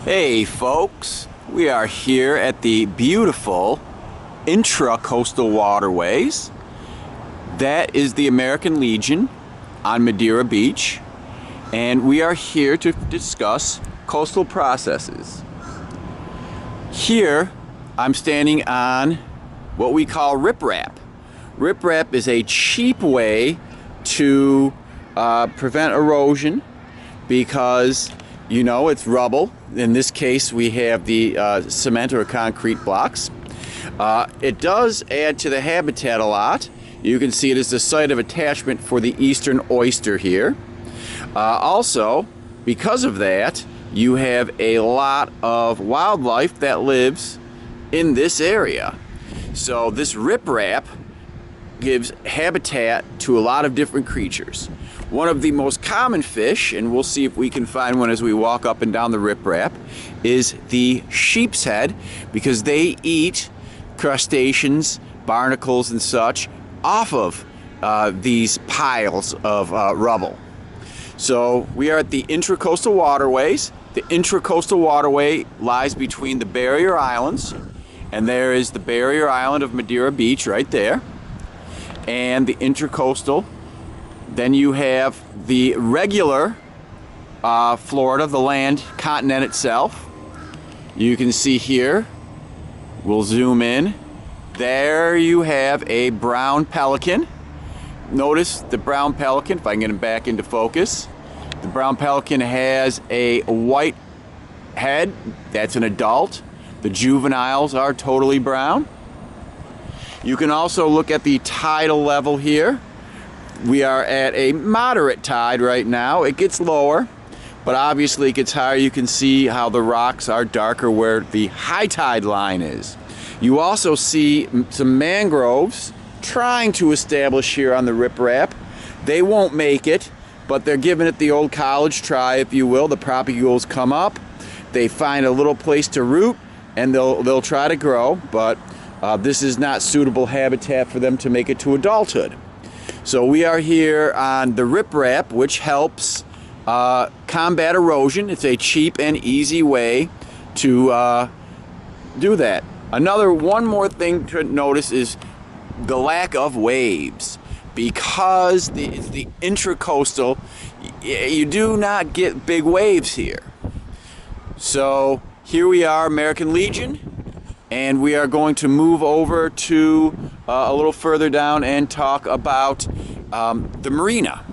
Hey folks, we are here at the beautiful intra-coastal waterways. That is the American Legion on Madeira Beach, and we are here to discuss coastal processes. Here I'm standing on what we call riprap. Riprap is a cheap way to prevent erosion because it's rubble. In this case, we have the cement or concrete blocks. It does add to the habitat a lot. You can see it as the site of attachment for the eastern oyster here. Also, because of that, you have a lot of wildlife that lives in this area. So this riprap gives habitat to a lot of different creatures. One of the most common fish, and we'll see if we can find one as we walk up and down the riprap, is the sheep's head, because they eat crustaceans, barnacles and such off of these piles of rubble. So we are at the intracoastal waterways. The intracoastal waterway lies between the barrier islands, and there is the barrier island of Madeira Beach right there, and the intracoastal. Then you have the regular Florida, the land continent itself. You can see here, we'll zoom in. There you have a brown pelican. Notice the brown pelican, if I can get him back into focus. The brown pelican has a white head, that's an adult. The juveniles are totally brown. You can also look at the tidal level here. We are at a moderate tide right now. It gets lower, but obviously it gets higher. You can see how the rocks are darker where the high tide line is. You also see some mangroves trying to establish here on the riprap. They won't make it, but they're giving it the old college try, if you will. The propagules come up, they find a little place to root, and they'll try to grow, but this is not suitable habitat for them to make it to adulthood. So we are here on the riprap, which helps combat erosion. It's a cheap and easy way to do that. One more thing to notice is the lack of waves. Because it's the intracoastal, you do not get big waves here. So here we are, American Legion, and we are going to move over to a little further down and talk about the marina.